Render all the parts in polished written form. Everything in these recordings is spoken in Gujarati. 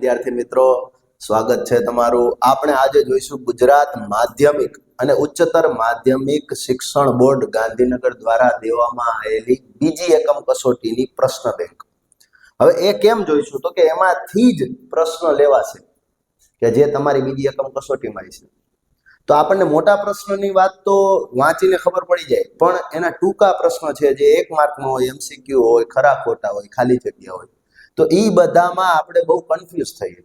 વિદ્યાર્થી મિત્રો, સ્વાગત છે તમારું. આપણે આજે જોઈશું ગુજરાત માધ્યમિક અને ઉચ્ચતર માધ્યમિક શિક્ષણ બોર્ડ ગાંધીનગર દ્વારા દેવામાં આવેલી બીજી એકમ કસોટીની પ્રશ્ન બેંક. હવે એ કેમ જોઈશું તો કે એમાંથી જ પ્રશ્ન લેવાશે કે જે તમારી બીજી એકમ કસોટીમાં છે. તો આપણને મોટા પ્રશ્નની વાત તો વાંચીને ખબર પડી જાય, પણ એના ટૂંકા પ્રશ્નો છે જે 1 માર્કનો હોય, એમસીક્યુ હોય, ખરા ખોટા હોય, ખાલી જગ્યા હોય, તો એ બધામાં આપણે બહુ કન્ફ્યુઝ થઈએ.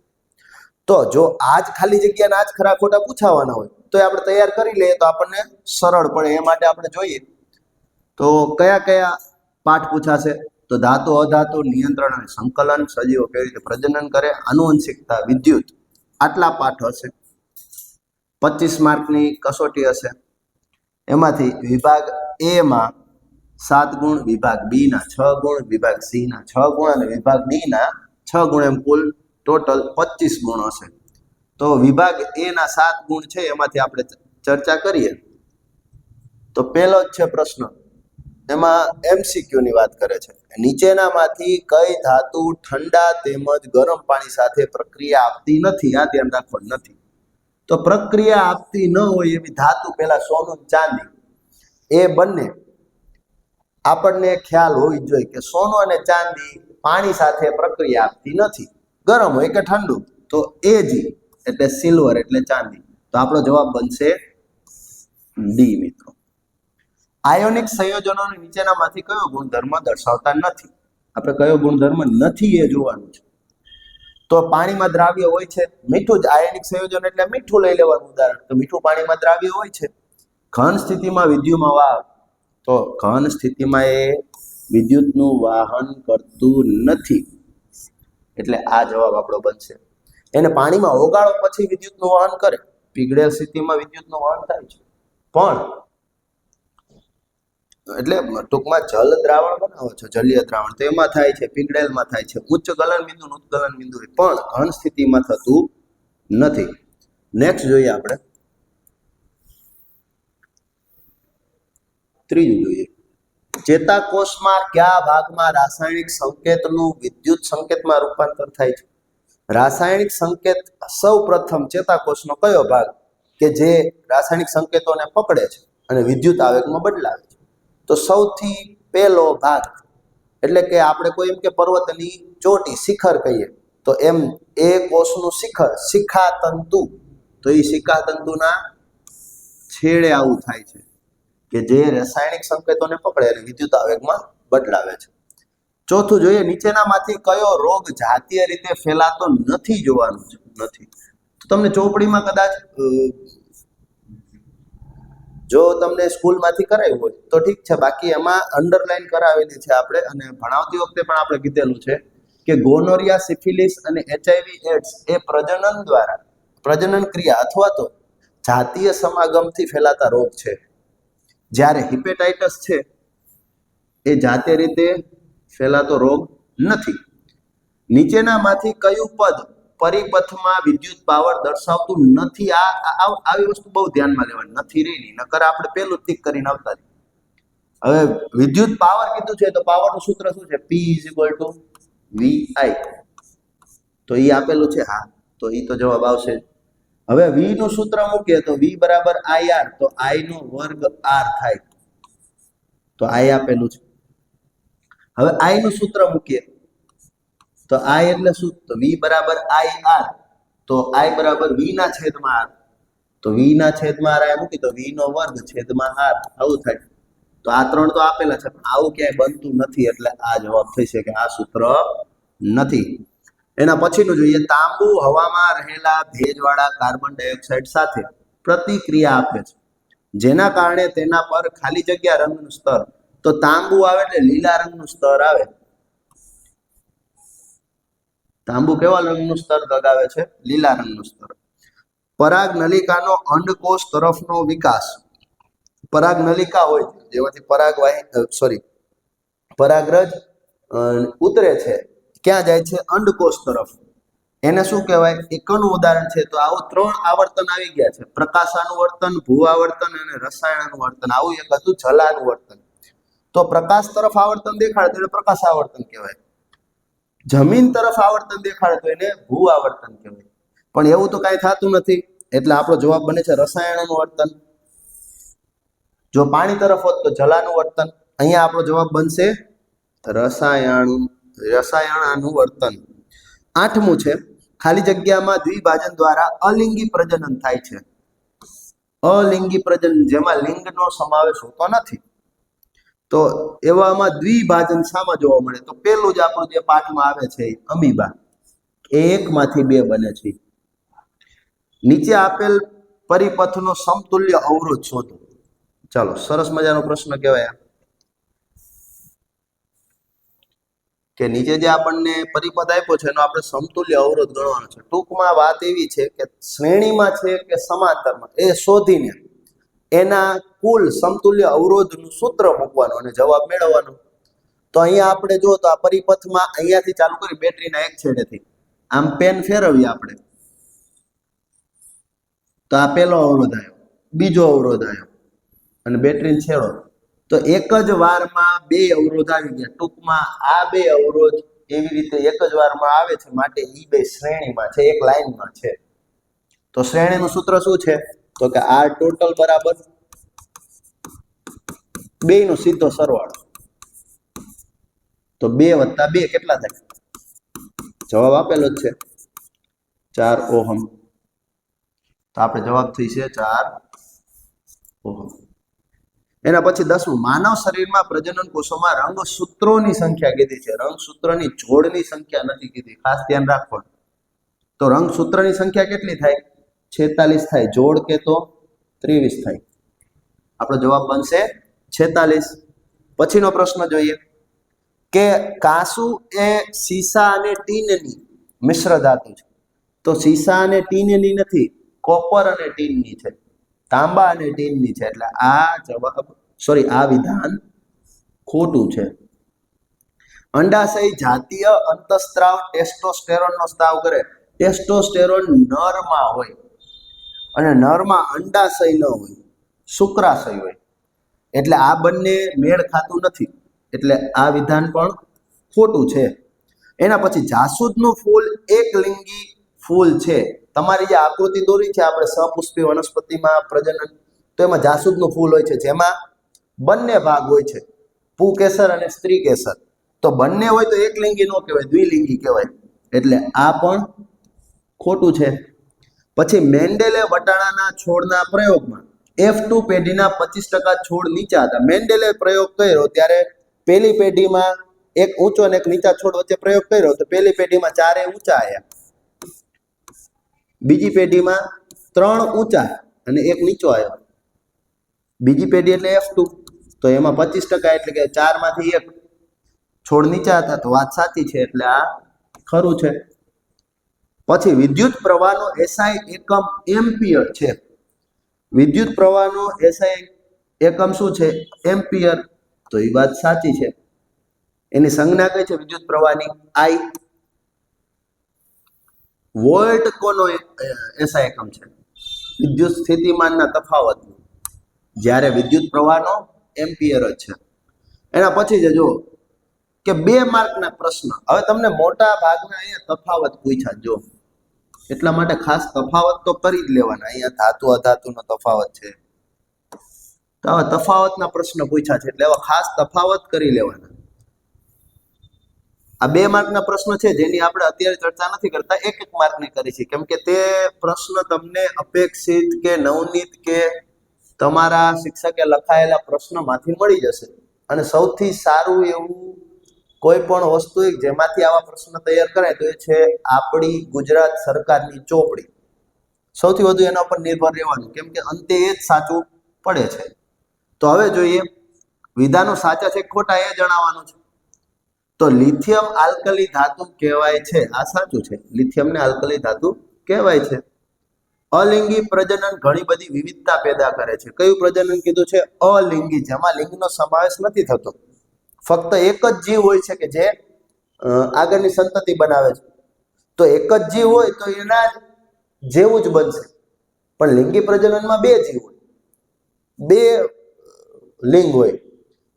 તો જો આજ ખાલી જગ્યાના આજ ખરા ખોટા પૂછાવાના હોય તો આપણે તૈયાર કરી લઈએ તો આપણને સરળ પડે. એ માટે આપણે જોઈએ તો કયા કયા પાઠ પૂછાશે. તો ધાતુ અધાતુ, નિયંત્રણ અને સંકલન, સજીવો કેવી રીતે પ્રજનન કરે, આનુવંશિકતા, વિદ્યુત, આટલા પાઠ હશે. 25 માર્કની કસોટી હશે. એમાંથી વિભાગ એ માં 7 ગુણ, વિભાગ બી ના 6 ગુણ, વિભાગ સી ના 6 ગુણ અને વિભાગ ડી ના 6 ગુણ, એમ કુલ ટોટલ 25 ગુણ હશે. તો વિભાગ એ ના 7 ગુણ છે એમાંથી આપણે ચર્ચા કરીએ. તો પહેલો જ છે પ્રશ્ન, એમાં એમસીક્યુ ની વાત કરે છે. નીચેનામાંથી કઈ ધાતુ ઠંડા તેમજ ગરમ પાણી સાથે પ્રક્રિયા આપતી નથી? આ ધ્યાન રાખવાનું નથી. તો પ્રક્રિયા આપતી ન હોય એવી ધાતુ, પહેલા સોનું, ચાંદી, એ બંને આપણને ખ્યાલ હોવી જોઈએ કે સોનું અને ચાંદી પાણી સાથે પ્રક્રિયા આપતી નથી, ગરમ હોય કે ઠંડુ. તો એ જ એટલે સિલ્વર એટલે ચાંદી. તો આપણો જવાબ બનશે ડી મિત્રો. આયોનિક સંયોજનોને નીચેનામાંથી કયો ગુણધર્મ દર્શાવતા નથી? આપણે કયો ગુણધર્મ નથી એ જોવાનું છે. તો પાણીમાં દ્રાવ્ય હોય છે, મીઠું જ આયનિક સંયોજન એટલે મીઠું લઈ લેવાનું ઉદાહરણ. તો મીઠું પાણીમાં દ્રાવ્ય હોય છે. ઘન સ્થિતિમાં વિદ્યુતમાં વાહક, તો ઘન સ્થિતિમાં એ વિદ્યુતનું વાહન કરતું નથી, એટલે આ જવાબ આપણો બનશે. એને પાણીમાં ઓગાળો પછી વિદ્યુતનું વહન કરે. પીગળેલ સ્થિતિમાં વિદ્યુતનું વહન થાય છે, પણ એટલે ટૂંકમાં જલ દ્રાવણ બનાવો છો, જલીય દ્રાવણ, તો એમાં થાય છે, પીગળેલમાં થાય છે. ઉચ્ચ ગલન બિંદુ, ઉત્કલન બિંદુ, પણ ઘન સ્થિતિમાં થતું નથી. નેક્સ્ટ જોઈએ આપણે ત્રીજું જોઈએ. ચેતાકોષમાં કયા ભાગમાં રાસાયણિક સંકેતનું વિદ્યુત સંકેતમાં રૂપાંતર થાય છે? રાસાયણિક સંકેત સૌ પ્રથમ ચેતાકોષનો કયો ભાગ કે જે રાસાયણિક સંકેતોને પકડે છે અને વિદ્યુત આવેગમાં બદલાવે છે? તો સૌથી પહેલો ભાગ એટલે કે આપણે કોઈ એમ કે પર્વતની ચોટી, શિખર કહીએ, તો એમ એ કોષનું શિખર, શિખાતંતુ, તો એ શિખાતંતુના છેડે આવું થાય છે કે જે રાસાયણિક સંકેતોને પકડે અને વિદ્યુત આવેગમાં બદલાવે છે. ચોથું જોઈએ, નીચેનામાંથી કયો રોગ જાતીય રીતે ફેલાતો નથી જોવાનું છે? નથી. તો તમને ચોપડીમાં કદાચ જો તમને સ્કૂલમાંથી કરાવ્યું હોય તો ઠીક છે, બાકી એમાં અંડરલાઈન કરાવેલી છે આપણે, અને ભણાવતી વખતે પણ આપણે કીધેલું છે કે ગોનોરિયા, સિફિલિસ અને એચઆઈવી એડ્સ એ પ્રજનન દ્વારા, પ્રજનન ક્રિયા અથવા તો જાતીય સમાગમથી ફેલાતા રોગ છે. જ્યારે હિપેટાઇટિસ છે એ જાતીય રીતે ફેલાતો રોગ નથી. નીચેનામાંથી કયું પદ પરિપથમાં વિદ્યુત પાવર દર્શાવતું નથી? આવી વસ્તુ બહુ ધ્યાનમાં લેવાની નથી રહી, નકર આપણે પેલું ટીક કરીને આવતા. હવે વિદ્યુત પાવર કીધું છે તો પાવરનું સૂત્ર શું છે? P = VI. તો એ આપેલું છે, હા, તો એ તો જવાબ આવશે. હવે V નું સૂત્ર મૂકીએ તો V = IR, તો I નો વર્ગ R થાય, તો I આપેલું છે. હવે I નું સૂત્ર મૂકીએ તો I એટલે શું? તો V = IR, તો I = V ના છેદમાં R, તો V ના છેદમાં R મૂકી તો V નો વર્ગ છેદમાં R, આવું થાય. તો આ ત્રણ તો આપેલા છે, પણ આવું ક્યાંય બનતું નથી, એટલે આ જવાબ થશે કે આ સૂત્ર નથી. એના પછીનું જોઈએ, તાંબુ હવામાં રહેલા ભેજવાળા કાર્બન ડાયોક્સાઇડ સાથે પ્રતિક્રિયા આપે છે, જેના કારણે તેના પર ખાલી જગ્યા રંગનું સ્તર, તો તાંબુ આવે એટલે લીલા રંગનું સ્તર આવે. તાંબુ કેવા રંગનું સ્તર દગાવે છે? લીલા રંગનું સ્તર. પરાગ નલિકાનો અંડકોષ તરફનો વિકાસ, પરાગ નલિકા હોય જેમાંથી પરાગરજ ઉતરે છે, ક્યાં જાય છે? અંડકોષ તરફ. એને શું કહેવાય? એકનું ઉદાહરણ છે. તો આવું 3 આવર્તન આવી ગયા છે, પ્રકાશાનુવર્તન, ભૂઆવર્તન અને રસાયણાનુવર્તન. આવું એક હતું જલાનુવર્તન. તો પ્રકાશ તરફ આવર્તન દેખાડે તો પ્રકાશ આવર્તન કહેવાય. જમીન તરફ આવર્તન દેખાડે તો એને ભૂ આવર્તન કહેવાય. પણ એવું તો કાંઈ થતું નથી, એટલે આપણો જવાબ બને છે રસાયણોનું વર્તન. જો પાણી તરફ હોત તો જલાનું વર્તન. અહીંયા આપણો જવાબ બનશે રસાયણાનું વર્તન. 8મું છે, ખાલી જગ્યામાં દ્વિભાજન દ્વારા અલિંગી પ્રજનન થાય છે. અલિંગી પ્રજનન જેમાં લિંગનો સમાવેશ હોતો નથી, તો એવામાં દ્વિભાજન શામાં જોવા મળે? તો પેલું જ આપણું જે પાઠમાં આવે છે અમીબા, એકમાંથી બે બને છે. નીચે આપેલ પરિપથનો સમતુલ્ય અવરોધ શોધો. ચાલો, સરસ મજાનો પ્રશ્ન કહેવાય કે નીચે જે આપણને પરિપથ આપ્યો છે એનો આપણે સમતુલ્ય અવરોધ ગણવાનો છે. ટૂંકમાં વાત એવી છે કે શ્રેણીમાં છે કે સમાંતરમાં એ શોધીને એના કુલ સમતુલ્ય અવરોધનું સૂત્ર મૂકવાનું અને જવાબ મેળવવાનો. તો અહીંયા આપણે જો તો આ પરિપથમાં અહીંયાથી ચાલુ કરી બેટરીના એક છેડેથી આમ પેન ફેરવીએ આપણે, તો આ પહેલો અવરોધ આવ્યો, બીજો અવરોધ આવ્યો અને બેટરીને છેડો, તો એક જ વારમાં બે અવરોધ આવી ગયા. ટૂંકમાં આ બે અવરોધ એવી રીતે એક જ વારમાં આવે છે, માટે ઈ બે શ્રેણીમાં છે, એક લાઈનમાં છે. તો શ્રેણીનું સૂત્ર શું છે? તો કે આર ટોટલ બરાબર બેયનો સીધો સરવાળો. તો 2 + 2 કેટલા થાય? જવાબ આપેલો જ છે 4 ઓહમ. તો આપણે જવાબ થઈ છે 4 ઓહમ. એના પછી 10મું, માનવ શરીરમાં પ્રજનન કોષોમાં રંગસૂત્રોની સંખ્યા કીધી છે, રંગસૂત્રની જોડની સંખ્યા નથી કીધી, ખાસ ધ્યાન રાખવાનું. તો રંગસૂત્રની સંખ્યા કેટલી થાય? 46 થાય. જોડ કે તો 23 થાય. આપણો જવાબ બનશે 46. પછીનો પ્રશ્ન જોઈએ કે કાંસુ એ સીસા અને ટીનની મિશ્ર ધાતુ છે. તો સીસા અને ટીનની નથી, કોપર અને ટીનની છે, તાંબા અને ટીનની છે. એટલે આ વિધાન ખોટું છે. અંડાશય જાતીય અંતઃસ્ત્રાવ ટેસ્ટોસ્ટેરોનનો સ્ત્રાવ કરે. ટેસ્ટોસ્ટેરોન નરમાં હોય અને નરમાં અંડાશય ન હોય, શુક્રાશય હોય. એટલે આ બંને મેળ ખાતું નથી, એટલે આ વિધાન પણ ખોટું છે. એના પછી જાસૂદનું ફૂલ એક લિંગી ફૂલ છે. તમારી જે આકૃતિ દોરી છે આપણે સપુષ્પી વનસ્પતિમાં પ્રજનન, તો એમાં જાસૂદનું ફૂલ હોય છે, જેમાં બંને ભાગ હોય છે, પુકેસર અને સ્ત્રી કેસર. તો બંને હોય તો એક લિંગી ન કહેવાય, દ્વિલિંગી કહેવાય. એટલે આ પણ ખોટું છે. પછી મેન્ડેલે વટાણાના છોડના પ્રયોગમાં F2 પેઢીના 25% છોડ નીચા હતા. મેન્ડેલે પ્રયોગ કર્યો ત્યારે પહેલી પેઢીમાં એક ઊંચો અને એક નીચા છોડ વચ્ચે પ્રયોગ કર્યો, તો પહેલી પેઢીમાં 4 ઊંચા આવ્યા, બીજી પેઢીમાં 3 ઊંચા અને એક નીચો આવ્યો. બીજી પેઢી એટલે F2, તો એમાં 25%, એટલે કે 4 માંથી 1 છોડ નીચા હતા. તો વાત સાચી છે, એટલે આ ખરું છે. પછી વિદ્યુત પ્રવાહનો એસઆઈ એકમ એમ્પિયર છે. વિદ્યુત પ્રવાહનો એસઆઈ એકમ શું છે? એમ્પિયર. તો એ વાત સાચી છે. એની સંજ્ઞા કઈ છે વિદ્યુત પ્રવાહની? આઈ. વોલ્ટ કોનો એસઆઈ એકમ છે? વિદ્યુત સ્થિતિમાનના તફાવતનો, જ્યારે વિદ્યુત પ્રવાહનો એમ્પિયર જ છે. એના પછી જે જો કે 2 માર્કના પ્રશ્ન, હવે તમને મોટા ભાગના અહીંયા તફાવત પૂછ્યા, જો એટલા માટે ખાસ તફાવત તો કરી જ લેવાના. અહીંયા ધાતુ અધાતુનો તફાવત છે, તો હવે તફાવતના પ્રશ્ન પૂછ્યા છે, એટલે હવે ખાસ તફાવત કરી લેવાના. આ 2 માર્કના પ્રશ્ન છે, જેની આપણે અત્યારે ચર્ચા નથી કરતા, 1 માર્કની કરી છે, કેમ કે તે પ્રશ્ન તમને અપેક્ષિત કે નવનીત કે તમારા શિક્ષકે લખાયેલા પ્રશ્નમાંથી મળી જશે. અને સૌથી સારું એવું કોઈ પણ વસ્તુ જેમાંથી આવા પ્રશ્ન તૈયાર કરાય તો એ છે આપણી ગુજરાત સરકારની ચોપડી. સૌથી વધુ એના પર નિર્ભર રહેવાનું, કેમ કે અંતે એ જ સાચું પડે છે. તો હવે જોઈએ વિધાનો સાચા છે ખોટા એ જણાવવાનું છે. તો લિથિયમ આલ્કલી ધાતુ કહેવાય છે, આ સાચું છે, લિથિયમને આલ્કલી ધાતુ કહેવાય છે. અલિંગી પ્રજનન ઘણી બધી વિવિધતા પેદા કરે છે. કયું પ્રજનન કીધું છે? અલિંગી, જેમાં લિંગનો સમાવેશ નથી થતો. ફક્ત એક જ જીવ હોય છે કે જે આગળની સંતતિ બનાવે છે. તો એક જ જીવ હોય તો એના જેવું જ બનશે. પણ લિંગી પ્રજનનમાં 2 જીવ હોય, 2 લિંગ હોય,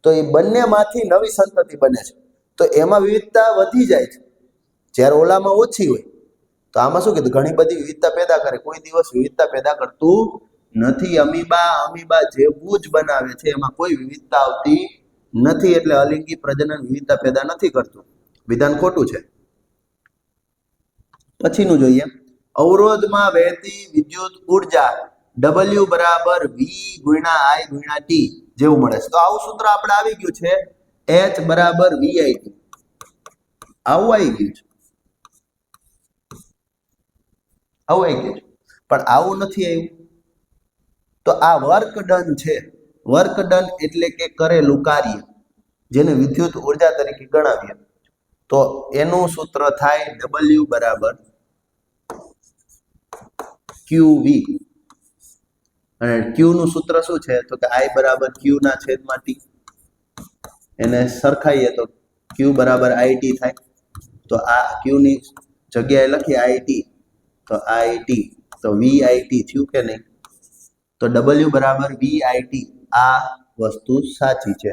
તો એ બંનેમાંથી નવી સંતતિ બને છે. તો એમાં વિવિધતા વધી જાય છે. જ્યારે ઓલામાં ઓછી હોય તો આમાં શું કીધું ઘણી બધી વિવિધતા પેદા કરે, કોઈ દિવસ વિવિધતા પેદા કરતું નથી. અમીબા જેવું જ બનાવે છે, એમાં કોઈ વિવિધતા આવતી નથી, એટલે અલિંગી પ્રજનન વિવિધતા પેદા નથી કરતું. વિધાન ખોટું છે. પછીનું જોઈએ, અવરોધમાં વહેતી વિદ્યુત ઉર્જા W બરાબર V ગુણ્યા I ગુણ્યા T જેવું મળે છે. તો આવું સૂત્ર આપણે આવી ગયું છે, H બરાબર VIT. આવું આવી ગયું છે, પણ આવું નથી આવ્યું. તો આ વર્ક ડન છે. વર્ક ડન એટલે કે કરેલું કાર્ય, જેને વિદ્યુત ઉર્જા તરીકે ગણાવીએ, તો એનું સૂત્ર થાય W બરાબર QV. અને Q નું સૂત્ર શું છે? તો કે I બરાબર Q ના છેદમાં T. એને સરખાઈએ તો Q બરાબર IT થાય. તો આ Q ની જગ્યાએ લખીએ IT, તો IT, તો VIT થયું કે નહીં? તો W બરાબર VIT. આ વસ્તુ સાચી છે.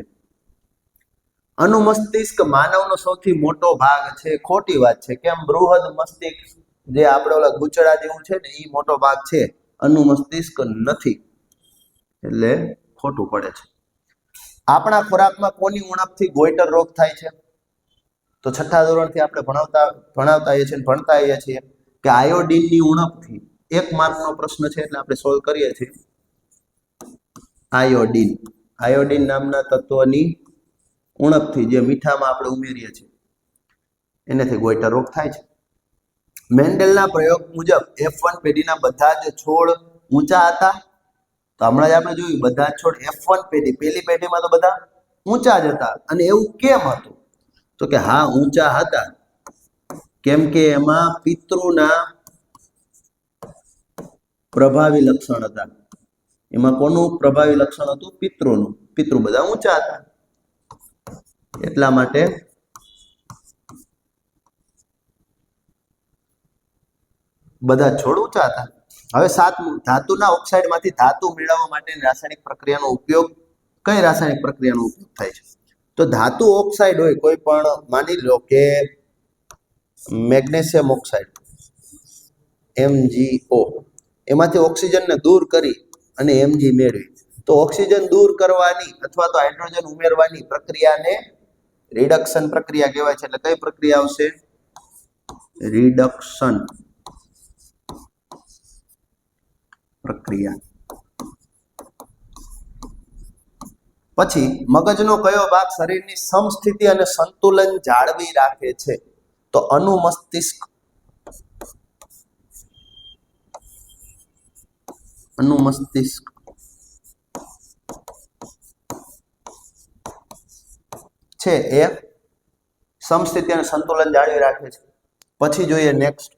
અનુમસ્તિષ્ક માનવનો સૌથી મોટો ભાગ છે. ખોટી વાત છે. કેમ? બૃહદ મસ્તિષ્ક જે આપણે ઓલા ગુચડા જેવું છે ને, એ મોટો ભાગ છે, અનુમસ્તિષ્ક નથી, એટલે ખોટું પડે છે. આપણા ખોરાકમાં કોની ઉણપથી ગોઈટર રોગ થાય છે? તો છઠ્ઠા ધોરણથી આપણે ભણતા આવીએ છીએ કે આયોડિનની ઉણપથી. 1 માર્કનો પ્રશ્ન છે, એટલે આપણે સોલ્વ કરીએ છીએ. આયોડિન નામના તત્વની ઉણપથી, જે મીઠામાં આપણે ઉમેરીએ છીએ, એનાથી ગોઈટર રોગ થાય છે. મેન્ડેલના પ્રયોગ મુજબ F1 પેઢીના બધા જ છોડ ઊંચા હતા. તો હમણાં જ આપણે જોયું, બધા જ છોડ F1 પેઢી, પહેલી પેઢીમાં તો બધા ઊંચા જ હતા. અને એવું કેમ હતું? તો કે હા, ઊંચા હતા, કેમ કે એમાં પિતૃના પ્રભાવી લક્ષણ હતા. એમાં કોનું પ્રભાવી લક્ષણ હતું? પિતૃનું. પિતૃ બધા ઊંચા હતા, એટલા માટે બધા છોડ ઊંચા હતા. હવે 7મું, ધાતુના ઓક્સાઇડમાંથી ધાતુ મેળવવા માટેની રાસાયણિક પ્રક્રિયાનો ઉપયોગ. કઈ રાસાયણિક પ્રક્રિયાનો ઉપયોગ થાય છે? તો ધાતુ ઓક્સાઇડ હોય કોઈ પણ, માની લો કે મેગ્નેશિયમ ઓક્સાઇડ MgO, એમાંથી ઓક્સિજનને દૂર કરી અને Mg મેળવી. તો ઓક્સિજન દૂર કરવાની અથવા તો હાઇડ્રોજન ઉમેરવાની પ્રક્રિયાને રિડક્શન પ્રક્રિયા કહેવાય છે. એટલે કઈ પ્રક્રિયા આવશે? રિડક્શન પ્રક્રિયા. પછી મગજનો કયો ભાગ શરીરની સમસ્થિતિ અને સંતુલન જાળવી રાખે છે? તો અનુમસ્તિષ્ક. છે એ સમસ્થિતિ અને સંતુલન જાળવી રાખે છે. પછી જોઈએ નેક્સ્ટ,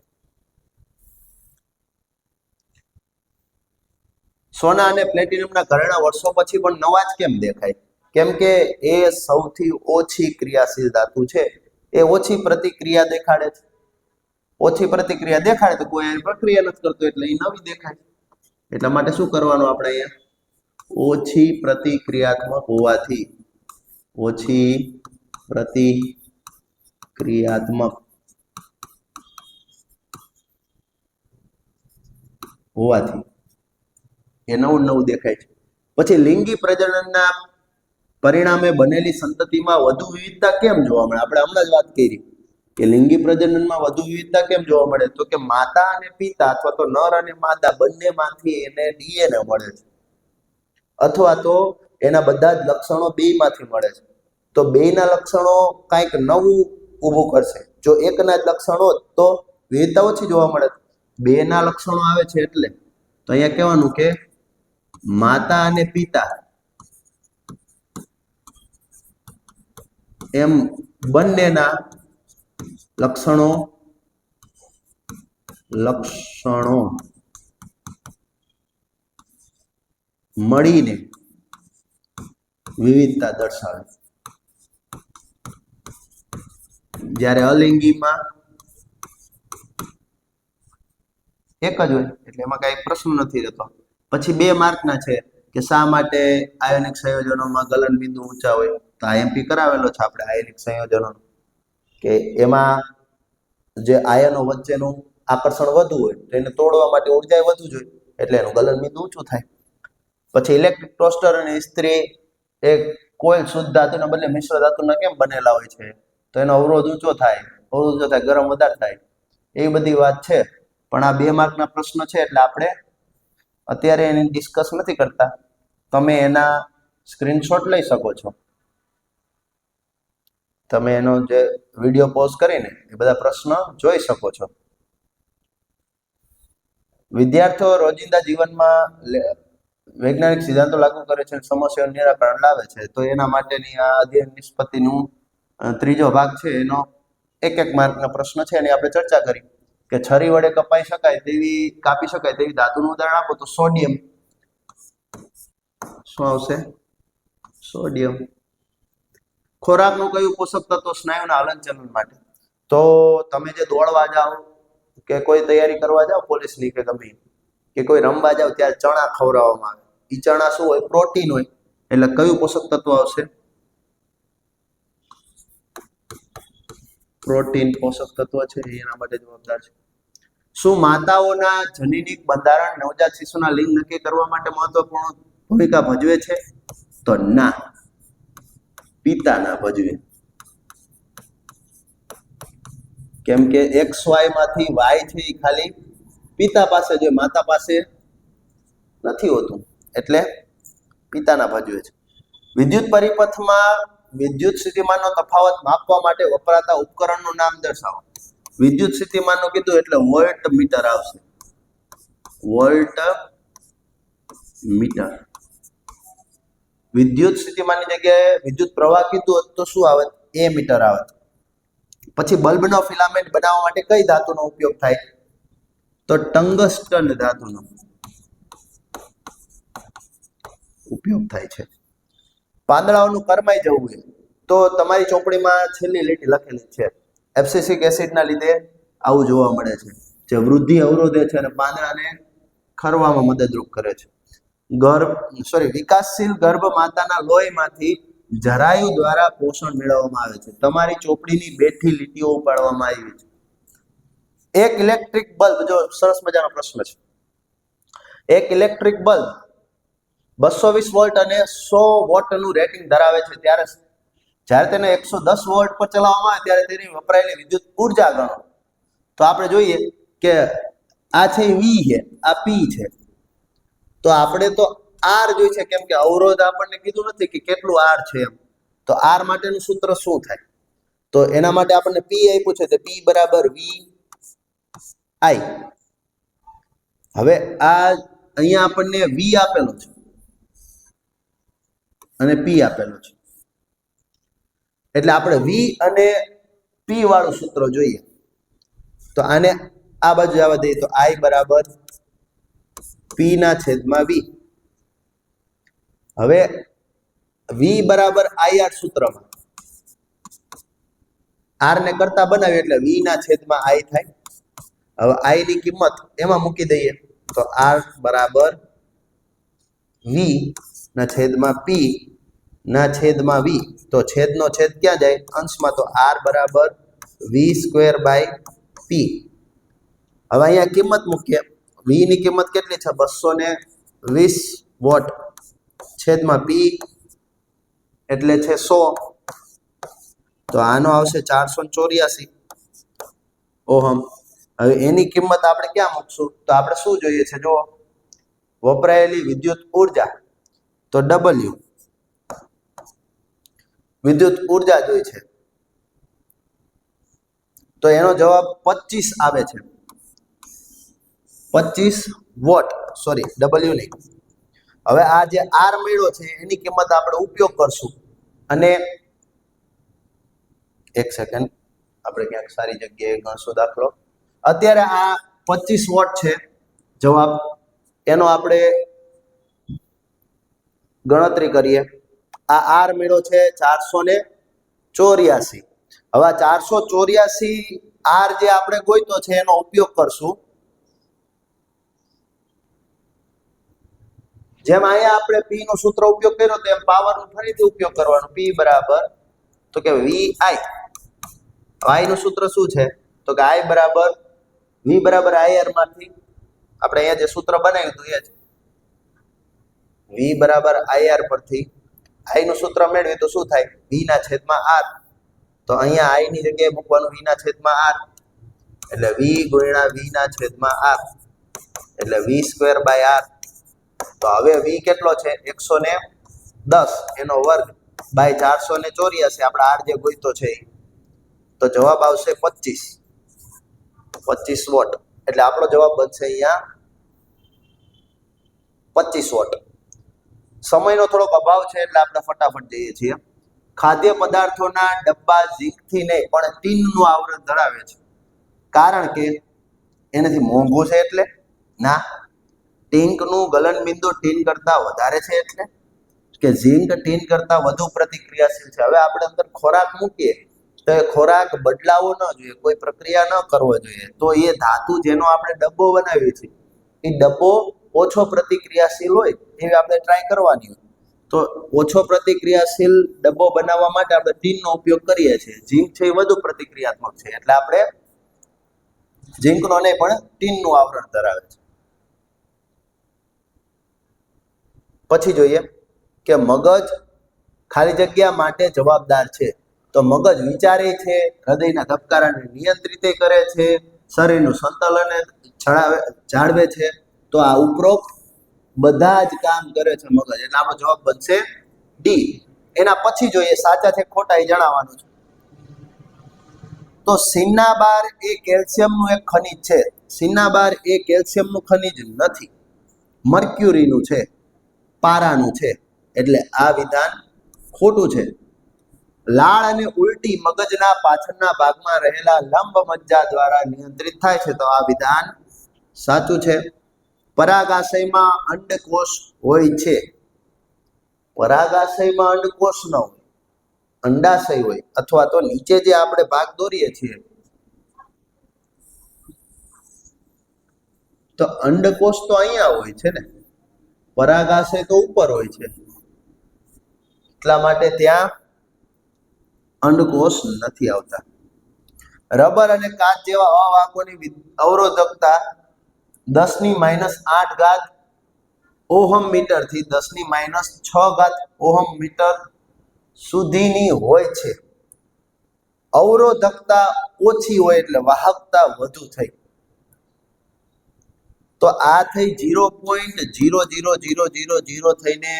સોના અને પ્લેટિનમના ઘરેણા વર્ષો પછી પણ નવા જ કેમ દેખાય? કેમ કે એ સૌથી ઓછી ક્રિયાશીલ ધાતુ છે. એ ઓછી પ્રતિક્રિયા દેખાડે છે. ઓછી પ્રતિક્રિયા દેખાડે તો કોઈ પ્રક્રિયા નથી કરતો, એટલે એ નવી દેખાય. એટલા માટે શું કરવાનું આપણે અહીંયા? ઓછી પ્રતિક્રિયાત્મક હોવાથી, ઓછી પ્રતિક્રિયાત્મક હોવાથી એ નવું દેખાય છે. પછી લિંગી પ્રજનનના પરિણામે બનેલી સંતતિમાં વધુ વિવિધતા કેમ જોવા મળે? આપણે હમણાં જ વાત કરી કે લિંગી પ્રજનનમાં વધુ વિવિધતા કેમ જોવા મળે? તો કે માતા અને પિતા અથવા તો નર અને માદા બંનેમાંથી એને DNA મળે છે, અથવા તો એના બધા જ લક્ષણો બેયમાંથી મળે છે. તો બેયના લક્ષણો કંઈક નવું ઊભું કરશે. જો એકના જ લક્ષણો તો વિવિધતા ઓછી જોવા મળે. બેના લક્ષણો આવે છે એટલે તો અહીંયા કહેવાનું કે માતા અને પિતા એમ બંનેના લક્ષણો મળીને વિવિધતા દર્શાવે. જ્યારે અલિંગીમાં એક જ હોય, એટલે એમાં કઈ પ્રશ્ન નથી રહેતો. પછી 2 માર્કના છે કે શા માટે આયોનિક સંયોજનોમાં ગલન બિંદુ ઊંચા હોય? તો આઈએમપી કરાવેલો છે આપણે આયોનિક સંયોજનો, કે એમાં જે આયનો વચ્ચેનું આકર્ષણ વધુ હોય તો એને તોડવા માટે ઉર્જા વધુ જોઈએ, એટલે એનું ગલનબિંદુ ઊંચું થાય. પછી ઇલેક્ટ્રિક ટોસ્ટર અને ઇસ્ત્રી એ કોઈલ શુદ્ધ ધાતુના બદલે મિશ્ર ધાતુના કેમ બનેલા હોય છે? તો એનો અવરોધ ઊંચો થાય, ગરમ વધારે થાય, એવી બધી વાત છે. પણ આ 2 માર્કના પ્રશ્નો છે એટલે આપણે અત્યારે એની ડિસ્કસ નથી કરતા. તમે એના સ્ક્રીનશોટ લઈ શકો છો. તમે એનો જે વિડીયો પોઝ કરીને એ બધા પ્રશ્નો જોઈ શકો છો. વિદ્યાર્થીઓ રોજિંદા જીવનમાં વૈજ્ઞાનિક સિદ્ધાંતો લાગુ કરે છે અને સમસ્યાઓનું નિરાકરણ લાવે છે. તો એના માટેની આ અધ્યયન નિષ્પત્તિનું 3જો ભાગ છે, એનો 1 માર્કનો પ્રશ્ન છે, એની આપણે ચર્ચા કરી કે છરી વડે કાપી શકાય તેવી ધાતુનું ઉદાહરણ આપો. તો સોડિયમ. શું આવશે? સોડિયમ. ખોરાકનું કયું પોષક તત્વ સ્નાયુના હલનચલન માટે? તો તમે જે દોડવા જાઓ કે કોઈ તૈયારી કરવા જાઓ પોલીસની કે ગમે કે કોઈ રમવા જાઓ ત્યારે ચણા ખવડાવવામાં આવે. એ ચણા શું હોય? પ્રોટીન હોય. એટલે કયું પોષક તત્વ આવશે? પ્રોટીન પોષક તત્વ છે, એના માટે જવાબદાર છે. શું માતાઓના જનીનિક બંધારણ નવજાત શિશુના લિંગ નક્કી કરવા માટે મહત્વપૂર્ણ ભૂમિકા ભજવે છે? તો ના, પિતા ના ભજવે. કેમ કે XY માંથી Y છે એ ખાલી પિતા પાસે છે, માતા પાસે નથી હોતું, એટલે પિતાના ભજવે છે. વિદ્યુત પરિપથમાં વિદ્યુત સ્થિતિમાનનો તફાવત માપવા માટે વપરાતા ઉપકરણનું નામ દર્શાવો. વિદ્યુત સ્થિતિમાનનું કીધું એટલે વોલ્ટ મીટર આવશે. Volt meter. વિદ્યુત સ્થિતિમાનની જગ્યાએ વિદ્યુત પ્રવાહ કીધું હોત તો શું આવે? એ મીટર આવે. પછી બલ્બનો ફિલામેન્ટ બનાવવા માટે કઈ ધાતુનો ઉપયોગ થાય? તો ટંગસ્ટન ધાતુનો ઉપયોગ થાય છે. પાંદડાઓનું કરમાઈ જવું તો તમારી ચોપડીમાં છેલ્લી લીટી લખેલી છે. એબ્સિસિક એસિડના લીધે આવું જોવા મળે છે, જે વૃદ્ધિ અવરોધે છે અને પાંદડાને ખરવામાં મદદરૂપ કરે છે. વિકાસશીલ ગર્ભ માતાના લોહીમાંથી જરાયુ દ્વારા પોષણ મેળવવામાં આવે છે. તમારી ચોપડીની બેઠી લીટીઓ ઉપાડવામાં આવી છે. એક ઇલેક્ટ્રિક બલ્બ, જો સરસ મજાનો પ્રશ્ન છે. એક ઇલેક્ટ્રિક બલ્બ 220 વોલ્ટ અને 100 વોટનું રેટિંગ ધરાવે છે, જ્યારે તેને 110 વોલ્ટ પર ચલાવવામાં આવે ત્યારે તેની વપરાયેલી વિદ્યુત ઉર્જા ગણો. તો આપણે જોઈએ કે આ છે વી છે, આ પી છે. તો આપણે તો આર જોઈ છે, કેમ કે અવરોધ આપણને કીધું નથી કે કેટલું આર છે એમ. તો આર માટેનું સૂત્ર શું થાય? તો એના માટે આપણને પી આપ્યું છે, તો પી બરાબર વી આઈ. હવે આ અહીંયા આપણને વી આપેલો છે અને પી આપેલો છે, એટલે આપણે વી અને પી વાળું સૂત્ર જોઈએ. તો આને આ બાજુ આવવા દઈએ તો આઈ બરાબર પી ના છેદમાં વી. હવે વી બરાબર આઈ આર સૂત્રમાં આર ને કરતા બનાવીએ એટલે વી ના છેદમાં આઈ થાય. હવે આઈ ની કિંમત એમાં મૂકી દઈએ તો આર બરાબર વી ના છેદમાં પી ના છેદમાં વી. તો છેદનો છેદ ક્યાં જાય? અંશમાં. તો આર બરાબર વી સ્ક્વેર બાય પી. હવે અહીંયા કિંમત મૂકીએ. વી ની કિંમત કેટલી છે? 220 વોટ છેદમાં પી એટલે છે 100. તો આનો આવશે 484 ઓહમ. હવે એની કિંમત આપણે ક્યાં મૂકશું? તો આપણે શું જોઈએ છે? જો વપરાયેલી વિદ્યુત ઉર્જા, તો W વિદ્યુત ઉર્જા જોઈ છે, તો એનો જવાબ 25 આવે છે. 25 વોટ, સોરી W નહીં. હવે આ જે આર મળ્યો છે એની કિંમત આપણે ઉપયોગ કરશું. અને એક સેકન્ડ, આપણે ક્યાંક સારી જગ્યાએ ગણશું દાખલો. અત્યારે આ 25 વોટ છે જવાબ, એનો આપણે ગણતરી કરીએ. આ આર મળ્યો છે 484. હવે 484 આર જે આપણે ગોઈતો છે એનો ઉપયોગ કરશું. જેમ અહીંયા આપણે પી નો સૂત્ર ઉપયોગ કર્યો તેમ પાવર નો ફરીથી ઉપયોગ કરવાનો. પી બરાબર તો કે વી આઈ. આઈ નું સૂત્ર શું છે? તો કે I બરાબર V બરાબર IR માંથી આપણે અહીંયા જે સૂત્ર બનાવ્યું હતું એ જ V બરાબર IR પરથી I નું સૂત્ર મેળવ્યું તો શું થાય V ના છેદમાં R. તો અહીંયા I ની જગ્યાએ મૂકવાનું V ના છેદમાં R એટલે V ગુણ્યા V ના છેદમાં R એટલે V સ્ક્વેર બાય R. તો હવે V કેટલો છે 110 એનો વર્ગ બાય 484 આપણે R જે ગોઈતો છે તો જવાબ આવશે 25 વોટ. એટલે આપણો જવાબ બનશે અહીંયા 25 વોટ. સમયનો થોડોક અભાવ છે એટલે આપણે ફટાફટ જઈએ છીએ. ખાદ્ય પદાર્થોના ડબ્બા ઝીંકથી નહીં પણ ટીનનું આવરણ ધરાવે છે કારણ કે એનાથી મોંઘું છે એટલે ના, ટીનનું ગલન બિંદુ ટીન કરતા વધારે છે એટલે કે ઝીંક ટીન કરતા વધુ પ્રતિક્રિયાશીલ છે. હવે આપણે અંદર ખોરાક મૂકીએ તો એ ખોરાક બદલાવો ન જોઈએ, કોઈ પ્રક્રિયા ન કરવો જોઈએ. તો એ ધાતુ જેનો આપણે ડબ્બો બનાવીએ છીએ એ ડબ્બો ઓછો પ્રતિક્રિયાશીલ હોય એવી આપણે ટ્રાય કરવાની હોય. તો ઓછો પ્રતિક્રિયાશીલ ડબ્બો બનાવવા માટે આપણે ટીનનો ઉપયોગ કરીએ છીએ. ઝીંક છે એ વધુ પ્રતિક્રિયાત્મક છે એટલે આપણે ઝીંકનો નહીં પણ ટીનનું આવરણ ધરાવે છે. પછી જોઈએ કે મગજ ખાલી જગ્યા માટે જવાબદાર છે. તો મગજ વિચારે છે, હૃદયના ધબકારાને નિયંત્રિત કરે છે, શરીરનું સંતુલન જાળવે છે. તો આ ઉપરોક્ત બધા જ કામ કરે છે મગજ એટલે આપણો જવાબ બનશે ડી. એના પછી જોઈએ સાચા છે ખોટા એ જણાવવાનું છે. તો સિન્નાબાર એ કેલ્શિયમનું એક ખનિજ છે. સિન્નાબાર એ કેલ્શિયમનું ખનિજ નથી, મર્ક્યુરીનું છે, પારાનું છે એટલે આ વિધાન ખોટું છે. લાળ અને ઉલટી મગજના પાછળના ભાગમાં રહેલા લંબ મજ્જા દ્વારા નિયંત્રિત થાય છે તો આ વિધાન સાચું છે. પરાગાશયમાં અંડકોષ હોય છે. પરાગાશયમાં અંડકોષ ન હોય, અંડાશય હોય અથવા તો નીચે જે આપણે ભાગ દોરીએ છીએ તો અંડકોષ તો અહીંયા હોય છે ને, પરાગાશય તો ઉપર હોય છે એટલા માટે ત્યાં અંડકોષ નથી આવતા. રબર અને કાચ જેવા અવાહકોની અવરોધકતા 10⁻⁸ ઓહમ મીટર થી 10⁻⁶ ઓહમ મીટર સુધીની હોય છે. અવરોધકતા ઓછી હોય એટલે વાહકતા વધુ થઈ. તો આ થઈ 0.00000 થઈને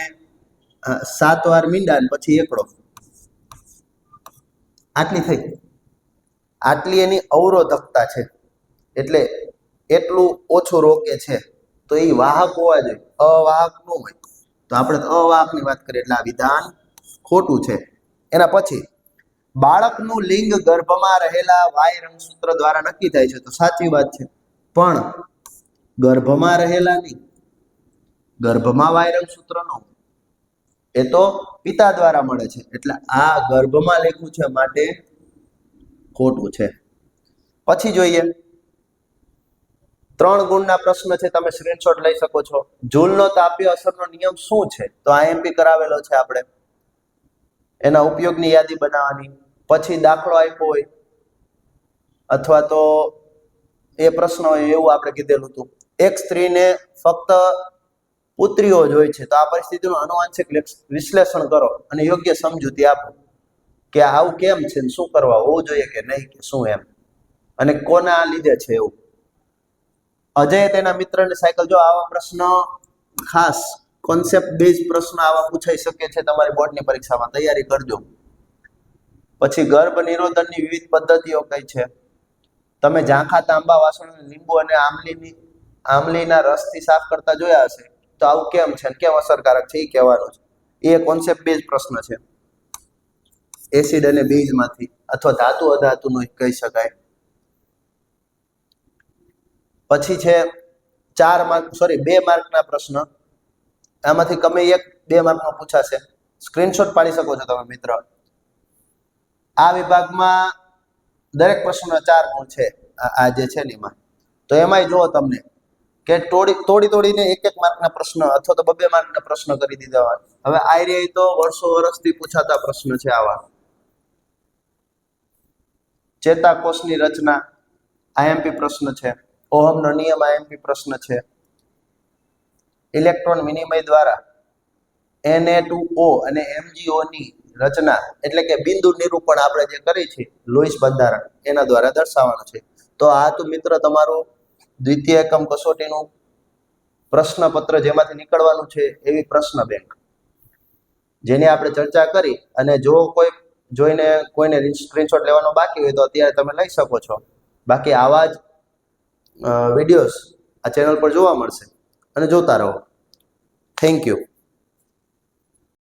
7 વાર મીંડા પછી એકડો, આટલી થઈ. આટલી એની અવરોધકતા છે એટલે એટલું ઓછું રોકે છે. તો એ વાહક હોવા જોઈએ, અવાહક ન હોય. તો આપણે અવાહકની વાત કરીએ એટલે આ વિધાન ખોટું છે. એના પછી બાળકનું લિંગ ગર્ભમાં રહેલા વાય રંગસૂત્ર દ્વારા નક્કી થાય છે તો સાચી વાત છે, પણ ગર્ભમાં રહેલા નહીં, ગર્ભમાં વાય રંગસૂત્ર ન હોય, એ તો પિતા દ્વારા મળે છે એટલે આ ગર્ભમાં લખ્યું છે માટે ખોટું છે. પછી જોઈએ 3 ગુણના પ્રશ્ન છે, તમે સ્ક્રીનશોટ લઈ શકો છો. જૂલનો તાપીય અસરનો નિયમ શું છે તો આઈએમપી કરાવેલો છે આપણે. એના ઉપયોગની યાદી બનાવવાની. પછી દાખલો આપ્યો હોય અથવા તો એ પ્રશ્ન હોય એવું આપણે કીધેલું હતું. એક સ્ત્રીને ફક્ત પુત્રીઓ જ હોય છે તો આ પરિસ્થિતિનું આનુવંશિક વિશ્લેષણ કરો અને યોગ્ય સમજૂતી આપો કે આવું કેમ છે, શું કરવા હોવું જોઈએ કે નહીં કે શું એમ, અને કોના લીધે છે એવું. અજય તેના મિત્રને સાયકલ, જો આવા પ્રશ્ન ખાસ કોન્સેપ્ટ બેઝ પ્રશ્ન આવા પૂછાઈ શકે છે તમારી બોર્ડની પરીક્ષામાં, તૈયારી કરજો. પછી ગર્ભ નિરોધનની વિવિધ પદ્ધતિઓ કઈ છે. તમે ઝાંખા તાંબા વાસણોને લીંબુ અને આમલીના રસથી સાફ કરતા જોયા હશે તો આવું કેમ છે, કેમ અસરકારક છે એ કહેવાનું છે. એ કોન્સેપ્ટ બેઝ પ્રશ્ન છે. એસિડ અને બેઝમાંથી અથવા ધાતુ અધાતુનો કહી શકાય. પછી છે 2 માર્કના પ્રશ્ન, આમાંથી ગમે એક 2 માર્કનો પૂછાશે. સ્ક્રીનશોટ પાડી શકો છો તમે મિત્ર. આ વિભાગમાં દરેક પ્રશ્નના 4 ગુણ છે આ જે છે એમાં. તો એમાંય જુઓ તમને કે તોડીને 1 માર્કના પ્રશ્ન અથવા તો 2 માર્કના પ્રશ્ન કરી દીધા. હવે આ રહ્યા તો વર્ષોથી પૂછાતા પ્રશ્ન છે આવા. ચેતાકોષની રચના, આઈએમપી પ્રશ્ન છે, ઓહમનો નિયમ આઈએમપી પ્રશ્ન છે, ઇલેક્ટ્રોન વિનિમય દ્વારા Na2O અને MgO ની રચના એટલે કે બિંદુ નિરૂપણ આપણે જે કરી છે લોઈસ બંધારણ એના દ્વારા દર્શાવવાનું છે. તો આ તો મિત્ર તમારું દ્વિતીય એકમ કસોટીનું પ્રશ્નપત્ર જેમાંથી નીકળવાનું છે એવી પ્રશ્ન બેંક જેની આપણે ચર્ચા કરી. અને જો કોઈ જોઈને કોઈને સ્ક્રીનશોટ લેવાનો બાકી હોય તો અત્યારે તમે લઈ શકો છો. બાકી આવા જ વિડીયોઝ આ ચેનલ પર જોવા મળશે અને જોતા રહો. Thank you.